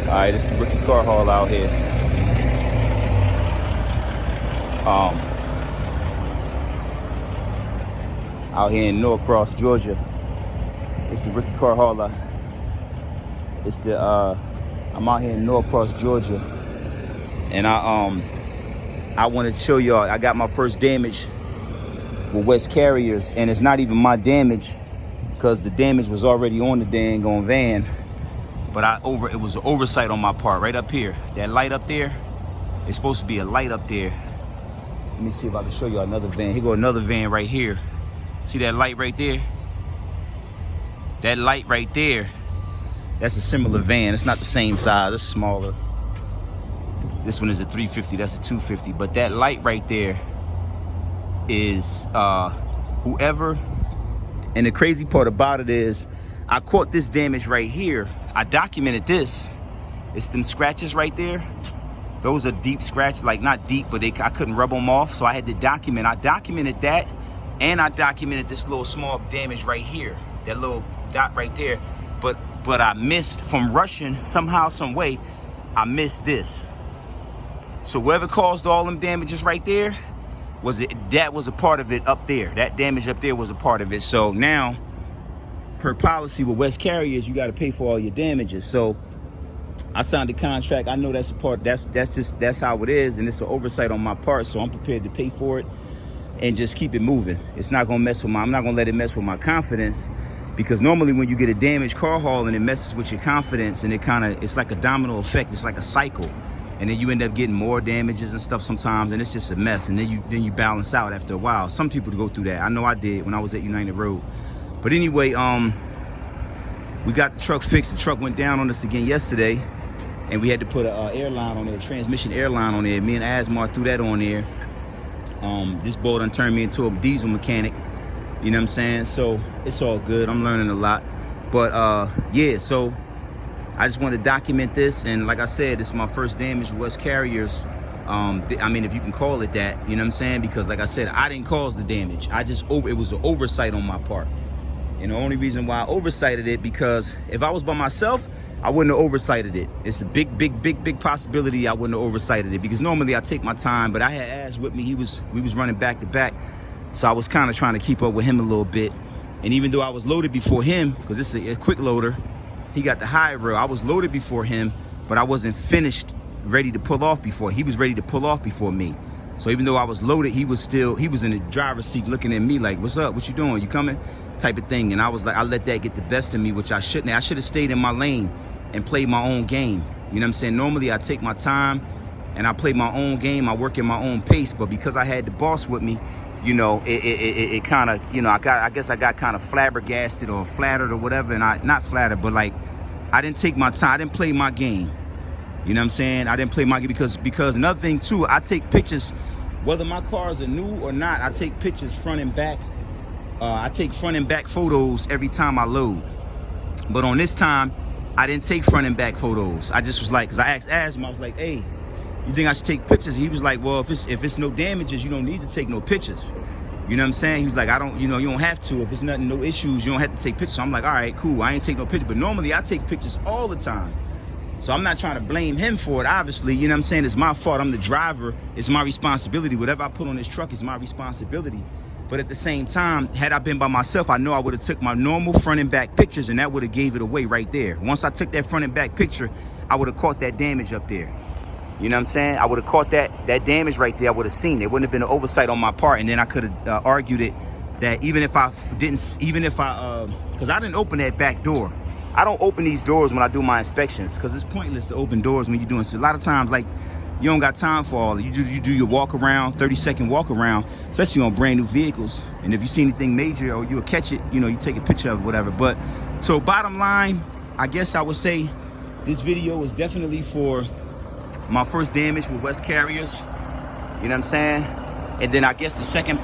Alright, it's the Rookie Car Haul out here. Out here in Norcross, Georgia. It's the Rookie Car Hauler. I'm out here in Norcross, Georgia. And I wanted to show y'all, I got my first damage with West Carriers, and it's not even my damage because the damage was already on the dang on van. But it was an oversight on my part right up here. That light up there, it's supposed to be a light up there. Let me see if I can show you another van. Here go another van right here. See that light right there? That light right there, that's a similar van. It's not the same size, it's smaller. This one is a 350, that's a 250. But that light right there is whoever. And the crazy part about it is, I caught this damage right here. I documented this. It's them scratches right there. Those are deep scratches, like not deep, but I couldn't rub them off. So I had to document. I documented that, and I documented this little small damage right here. That little dot right there. But I missed from rushing somehow, some way. I missed this. So whoever caused all them damages right there, that was a part of it up there. That damage up there was a part of it. So now, per policy with West Carriers, you got to pay for all your damages. So I signed the contract. I know that's a part. That's how it is, and it's an oversight on my part. So I'm prepared to pay for it and just keep it moving. It's not gonna mess with I'm not gonna let it mess with my confidence, because normally when you get a damaged car haul and it messes with your confidence, and it's like a domino effect. It's like a cycle, and then you end up getting more damages and stuff sometimes, and it's just a mess. And then you balance out after a while. Some people go through that. I know I did when I was at United Road. But anyway, we got the truck fixed. The truck went down on us again yesterday, and we had to put a airline on there, transmission airline on there. Me and Asmar threw that on there. This boy done turned me into a diesel mechanic. You know what I'm saying? So it's all good. I'm learning a lot. But yeah, so I just want to document this. And like I said, this is my first damage with West Carriers. I mean, if you can call it that, you know what I'm saying? Because like I said, I didn't cause the damage. It was an oversight on my part. And the only reason why I oversighted it, because if I was by myself, I wouldn't have oversighted it. It's a big possibility I wouldn't have oversighted it, because normally I take my time, but I had Ash with me. We was running back to back. So I was kind of trying to keep up with him a little bit. And even though I was loaded before him, because this is a quick loader, he got the high rail. I was loaded before him, but I wasn't finished, ready to pull off before. He was ready to pull off before me. So even though I was loaded, he was in the driver's seat looking at me like, what's up? What you doing? You coming? Type of thing. And I was like, I let that get the best of me, which I shouldn't have. I should have stayed in my lane and played my own game. You know what I'm saying? Normally I take my time and I play my own game. I work in my own pace, but because I had the boss with me, you know, it kind of, you know, I guess I got kind of flabbergasted or flattered or whatever. And not flattered, but like, I didn't take my time. I didn't play my game. You know what I'm saying? I didn't play my game because another thing too, I take pictures, whether my cars are new or not, I take pictures front and back. I take front and back photos every time I load. But on this time, I didn't take front and back photos. I just was like, because I asked Asma, I was like, hey, you think I should take pictures? He was like, well, if it's no damages, you don't need to take no pictures. You know what I'm saying? He was like, you don't have to. If it's nothing, no issues, you don't have to take pictures. So I'm like, all right, cool. I ain't take no pictures. But normally I take pictures all the time. So I'm not trying to blame him for it, obviously. You know what I'm saying? It's my fault. I'm the driver. It's my responsibility. Whatever I put on this truck is my responsibility. But at the same time, had I been by myself, I know I would have took my normal front and back pictures, and that would have gave it away right there. Once I took that front and back picture, I would have caught that damage up there. You know what I'm saying? I would have caught that damage right there. I would have seen it. It wouldn't have been an oversight on my part, and then I could have argued it that because I didn't open that back door. I don't open these doors when I do my inspections, because it's pointless to open doors when you're doing so. A lot of times, like, you don't got time for all. You do your walk around, 30-second walk around, especially on brand new vehicles. And if you see anything major, or you'll catch it, you know, you take a picture of it, whatever. But so bottom line, I guess I would say this video is definitely for my first damage with West Carriers. You know what I'm saying? And then I guess the second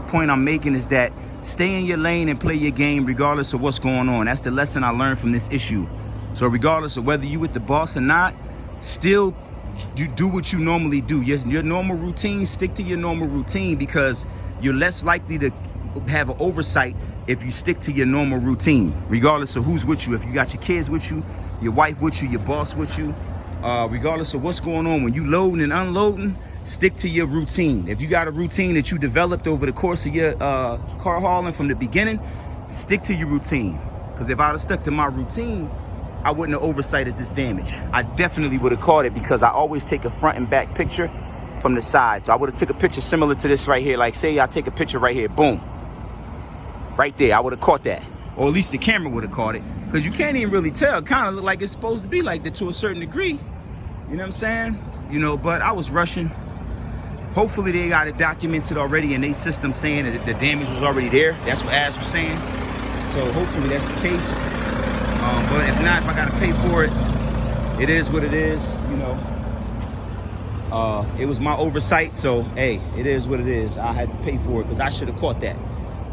point I'm making is that stay in your lane and play your game regardless of what's going on. That's the lesson I learned from this issue. So regardless of whether you with the boss or not, still do what you normally do. Your normal routine, stick to your normal routine, because you're less likely to have an oversight if you stick to your normal routine, regardless of who's with you. If you got your kids with you, your wife with you, your boss with you, regardless of what's going on, when you loading and unloading, stick to your routine. If you got a routine that you developed over the course of your car hauling from the beginning, stick to your routine. Because if I'd have stuck to my routine, I wouldn't have oversighted this damage. I definitely would have caught it, because I always take a front and back picture from the side. So I would have took a picture similar to this right here. Like say I take a picture right here, boom. Right there, I would have caught that. Or at least the camera would have caught it. Because you can't even really tell. It kind of look like it's supposed to be like that to a certain degree. You know what I'm saying? You know, but I was rushing. Hopefully they got it documented already in their system saying that the damage was already there. That's what Az was saying. So hopefully that's the case. But if not, if I gotta pay for it, it is what it is, you know. It was my oversight, so hey, it is what it is. I had to pay for it because I should have caught that.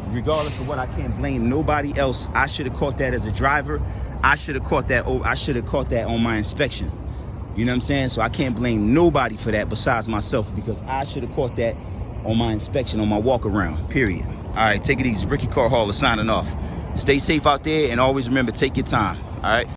Regardless of what, I can't blame nobody else. I should have caught that as a driver. I should have caught that. I should have caught that on my inspection. You know what I'm saying? So I can't blame nobody for that besides myself, because I should have caught that on my inspection, on my walk around, period. All right, take it easy. Ricky Car Hauler signing off. Stay safe out there, and always remember, take your time. All right.